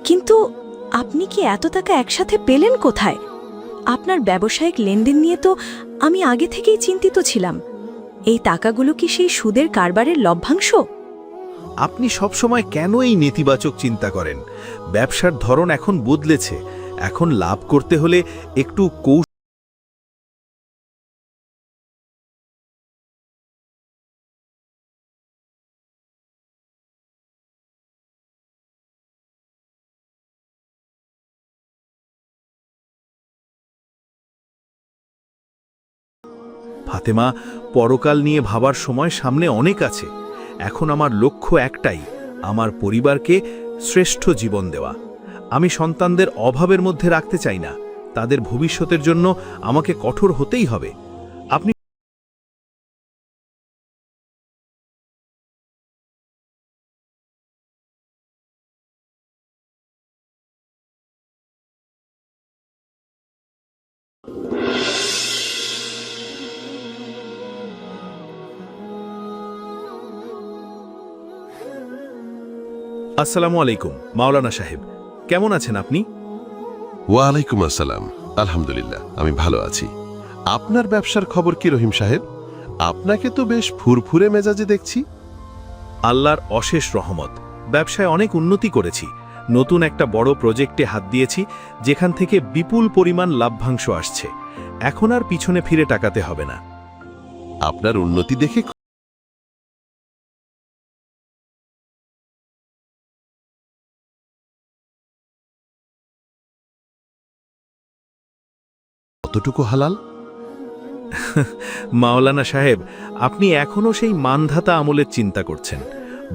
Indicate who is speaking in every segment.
Speaker 1: কিন্তু আপনি কি এত টাকা একসাথে পেলেন কোথায়? আপনার ব্যবসায়িক লেনদেন নিয়ে তো আমি আগে থেকেই চিন্তিত ছিলাম। এই টাকাগুলো কি সেই সুদের কারবারের লভ্যাংশ?
Speaker 2: আপনি সবসময় কেন এই নেতিবাচক চিন্তা করেন? ব্যবসার ধরন এখন বদলেছে। এখন লাভ করতে হলে একটু ফাতেমা, পরকাল নিয়ে ভাবার সময় সামনে অনেক আছে। এখন আমার লক্ষ্য একটাই, আমার পরিবারকে শ্রেষ্ঠ জীবন দেওয়া। আমি সন্তানদের অভাবের মধ্যে রাখতে চাই না। তাদের ভবিষ্যতের জন্য আমাকে কঠোর হতেই হবে। আপনি আসসালামু আলাইকুম মাওলানা সাহেব, কেমন আছেন আপনি?
Speaker 3: ওয়ালাইকুম আসসালাম। আলহামদুলিল্লাহ, আমি ভালো আছি। আপনার ব্যবসার খবর কি রহিম সাহেব? আপনাকে তো বেশ ফুরফুরে মেজাজে দেখছি।
Speaker 2: আল্লাহর অশেষ রহমত, ব্যবসায় অনেক উন্নতি করেছি। নতুন একটা বড় প্রজেক্টে হাত দিয়েছি, যেখান থেকে বিপুল পরিমাণ লাভ্যাংশ আসছে। এখন আর পিছনে ফিরে তাকাতে হবে না।
Speaker 3: আপনার উন্নতি দেখে কতটুকু হালাল?
Speaker 2: মাওলানা সাহেব, আপনি এখনও সেই মানধাতা আমলের চিন্তা করছেন।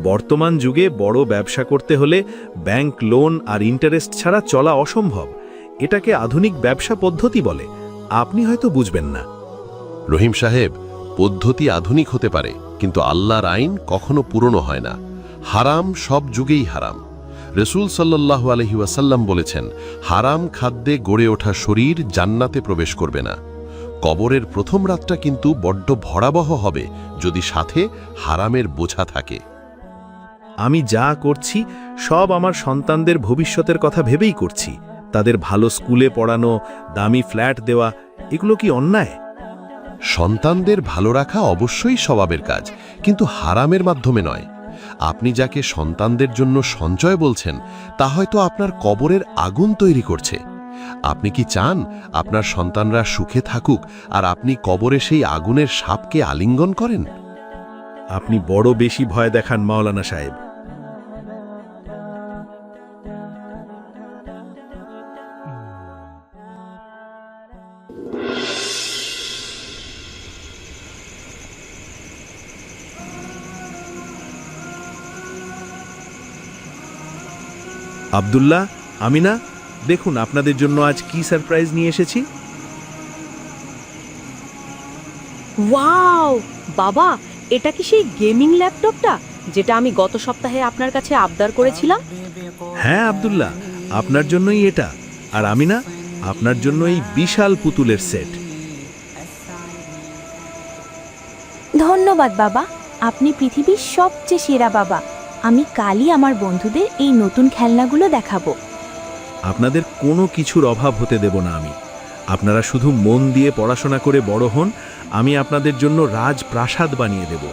Speaker 2: বর্তমান যুগে বড় ব্যবসা করতে হলে ব্যাংক লোন আর ইন্টারেস্ট ছাড়া চলা অসম্ভব। এটাকে আধুনিক ব্যবসা পদ্ধতি বলে। আপনি হয়তো বুঝবেন না।
Speaker 3: রহিম সাহেব, পদ্ধতি আধুনিক হতে পারে, কিন্তু আল্লাহর আইন কখনো পুরনো হয় না। হারাম সব যুগেই হারাম। রসুল সাল্লাল্লাহু আলাইহি ওয়াসাল্লাম বলেছেন, হারাম খাদ্যে গড়ে ওঠা শরীর জান্নাতে প্রবেশ করবে না। কবরের প্রথম রাতটা কিন্তু বড্ড ভয়াবহ হবে যদি সাথে হারামের বোঝা থাকে।
Speaker 2: আমি যা করছি সব আমার সন্তানদের ভবিষ্যতের কথা ভেবেই করছি। তাদের ভালো স্কুলে পড়ানো, দামি ফ্ল্যাট দেওয়া, এগুলো কি অন্যায়?
Speaker 3: সন্তানদের ভালো রাখা অবশ্যই স্বভাবের কাজ, কিন্তু হারামের মাধ্যমে নয়। আপনি যাকে সন্তানদের জন্য সঞ্চয় বলছেন, তা হয়তো আপনার কবরের আগুন তৈরি করছে। আপনি কি চান আপনার সন্তানরা সুখে থাকুক আর আপনি কবরে সেই আগুনের সাপকে আলিঙ্গন করেন?
Speaker 2: আপনি বড় বেশি ভয় দেখান মাওলানা সাহেব। আব্দুল্লাহ, আমিনা, দেখুন আপনাদের জন্য আজ কি সারপ্রাইজ নিয়ে এসেছি।
Speaker 1: ওয়াও বাবা, এটা কি সেই গেমিং ল্যাপটপটা যেটা আমি গত সপ্তাহে আপনার কাছে আবদার করেছিলাম?
Speaker 2: হ্যাঁ আব্দুল্লাহ, আপনার জন্যই এটা। আর আমিনা, আপনার জন্য এই বিশাল পুতুলের সেট।
Speaker 4: ধন্যবাদ বাবা, আপনি পৃথিবীর সবচেয়ে সেরা বাবা। আমি কালই আমার বন্ধুদের এই নতুন খেলনাগুলো দেখাবো।
Speaker 2: আপনাদের কোনো কিছুর অভাব হতে দেব না আমি। আপনারা শুধু মন দিয়ে পড়াশোনা করে বড় হন, আমি আপনাদের জন্য রাজপ্রাসাদ বানিয়ে দেব।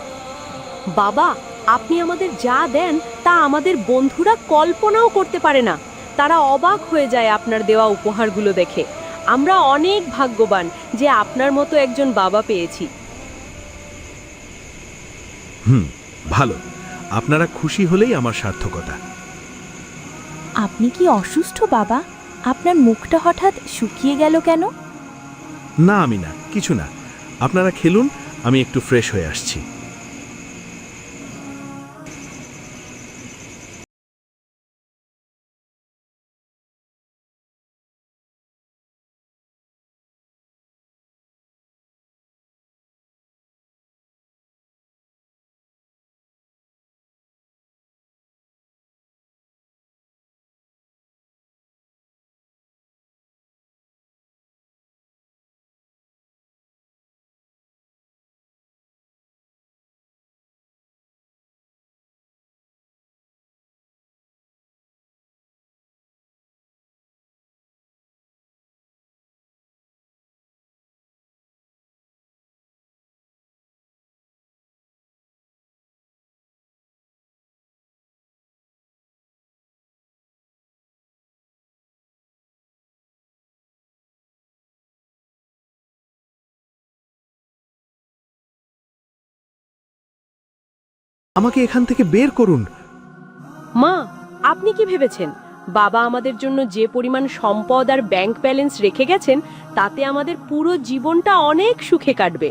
Speaker 1: বাবা, আপনি আমাদের যা দেন তা আমাদের বন্ধুরা কল্পনাও করতে পারে না। তারা অবাক হয়ে যায় আপনার দেওয়া উপহারগুলো দেখে। আমরা অনেক ভাগ্যবান যে আপনার মতো একজন বাবা পেয়েছি।
Speaker 2: ভালো, আপনারা খুশি হলেই আমার সার্থকতা।
Speaker 4: আপনি কি অসুস্থ বাবা? আপনার মুখটা হঠাৎ শুকিয়ে গেল কেন?
Speaker 2: না আমিনা, কিছু না। আপনারা খেলুন, আমি একটু ফ্রেশ হয়ে আসছি। আমাকে এখান থেকে বের করুন।
Speaker 1: মা, আপনি কি ভেবেছেন বাবা আমাদের জন্য যে পরিমাণ সম্পদ আর ব্যাংক ব্যালেন্স রেখে গেছেন তাতে আমাদের পুরো জীবনটা অনেক সুখে কাটবে?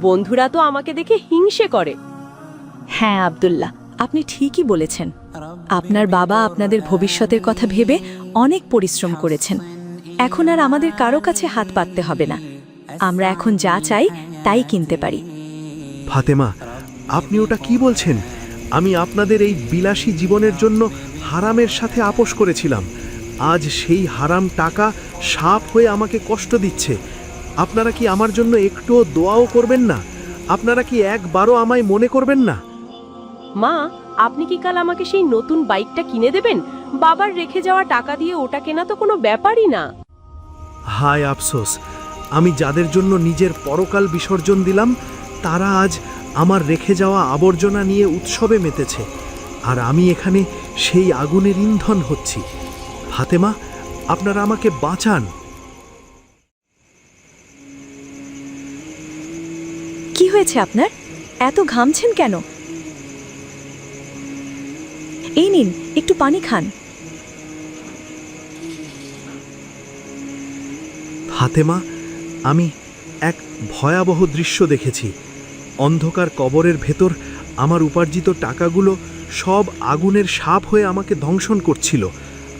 Speaker 1: বন্ধুরা তো আমাকে দেখে হিংসে করে।
Speaker 5: হ্যাঁ আব্দুল্লাহ, আপনি ঠিকই বলেছেন। আপনার বাবা আপনাদের ভবিষ্যতের কথা ভেবে অনেক পরিশ্রম করেছেন। এখন আর আমাদের কারো কাছে হাত পাততে হবে না। আমরা এখন যা চাই তাই কিনতে পারি।
Speaker 2: ফাতেমা, আপনি ওটা কি বলছেন? আমি আপনাদের এই বিলাসী জীবনের জন্য হারামের সাথে আপোষ করেছিলাম। আজ সেই হারাম টাকা সাপ হয়ে আমাকে কষ্ট দিচ্ছে। আপনারা কি আমার জন্য একটুও দোয়াও করবেন না? আপনারা কি একবারও আমায় মনে করবেন না?
Speaker 1: মা, আপনি কি কাল আমাকে সেই নতুন বাইকটা কিনে দেবেন? বাবার রেখে যাওয়া টাকা দিয়ে ওটা কেনা তো কোনো ব্যাপারই না।
Speaker 2: হায় আফসোস, আমি যাদের জন্য নিজের পরকাল বিসর্জন দিলাম তারা আজ আমার রেখে যাওয়া আবর্জনা নিয়ে উৎসবে মেতেছে, আর আমি এখানে সেই আগুনের ইন্ধন হচ্ছি। ফাতেমা, আপনারা আমাকে বাঁচান।
Speaker 5: কি হয়েছে আপনার? এত ঘামছেন কেন? এই নিন, একটু পানি খান।
Speaker 2: ফাতেমা, আমি এক ভয়াবহ দৃশ্য দেখেছি। অন্ধকার কবরের ভেতর আমার উপার্জিত টাকাগুলো সব আগুনের সাপ হয়ে আমাকে দংশন করছিল।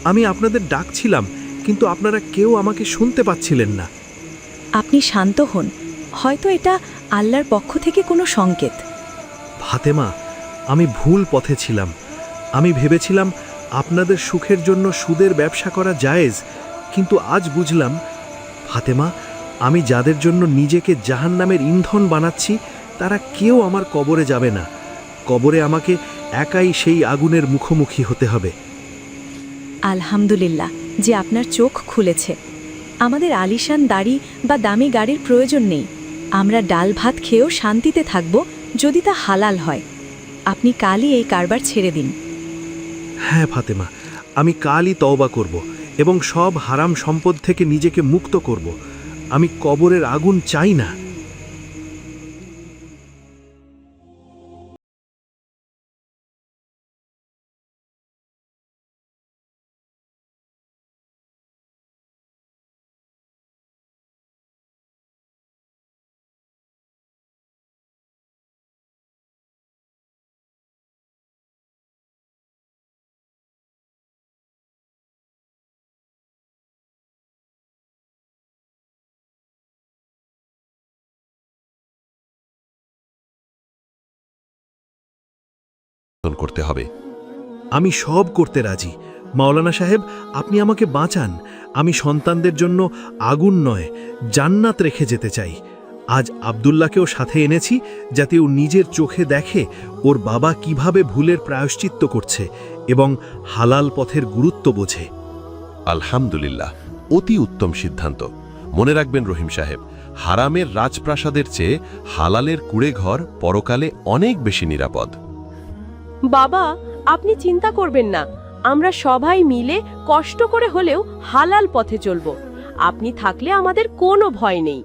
Speaker 2: আমি আপনাদের ডাকছিলাম, কিন্তু আপনারা কেউ আমাকে শুনতে পাচ্ছিলেন না।
Speaker 5: আপনি শান্ত হন, হয়তো এটা আল্লাহর পক্ষ থেকে কোনো সংকেত।
Speaker 2: ফাতেমা, আমি ভুল পথে ছিলাম। আমি ভেবেছিলাম আপনাদের সুখের জন্য সুদের ব্যবসা করা জায়েজ, কিন্তু আজ বুঝলাম ফাতেমা, আমি যাদের জন্য নিজেকে জাহান্নামের ইন্ধন বানাচ্ছি তারা কেউ আমার কবরে যাবে না। কবরে আমাকে একাই সেই আগুনের মুখোমুখি হতে হবে।
Speaker 5: আলহামদুলিল্লাহ যে আপনার চোখ খুলেছে। আমাদের আলিশান দাড়ি বা দামি গাড়ির প্রয়োজন নেই। আমরা ডাল ভাত খেয়েও শান্তিতে থাকব যদি তা হালাল হয়। আপনি কালই এই কারবার ছেড়ে দিন।
Speaker 2: হ্যাঁ ফাতেমা, আমি কালই তওবা করব এবং সব হারাম সম্পদ থেকে নিজেকে মুক্ত করব। আমি কবরের আগুন চাই না।
Speaker 3: করতে হবে।
Speaker 2: আমি সব করতে রাজি। মাওলানা সাহেব, আপনি আমাকে বাঁচান। আমি সন্তানদের জন্য আগুন নয়, জান্নাত রেখে যেতে চাই। আজ আব্দুল্লাহকেও সাথে এনেছি যাতে ও নিজের চোখে দেখে ওর বাবা কিভাবে ভুলের প্রায়শ্চিত্ত করছে এবং হালাল পথের গুরুত্ব বোঝে।
Speaker 3: আলহামদুলিল্লাহ, অতি উত্তম সিদ্ধান্ত। মনে রাখবেন রহিম সাহেব, হারামের রাজপ্রাসাদের চেয়ে হালালের কুঁড়েঘর পরকালে অনেক বেশি নিরাপদ।
Speaker 1: বাবা, আপনি চিন্তা করবেন না। আমরা সবাই মিলে কষ্ট করে হলেও হালাল পথে চলব। আপনি থাকলে আমাদের কোনো ভয় নেই।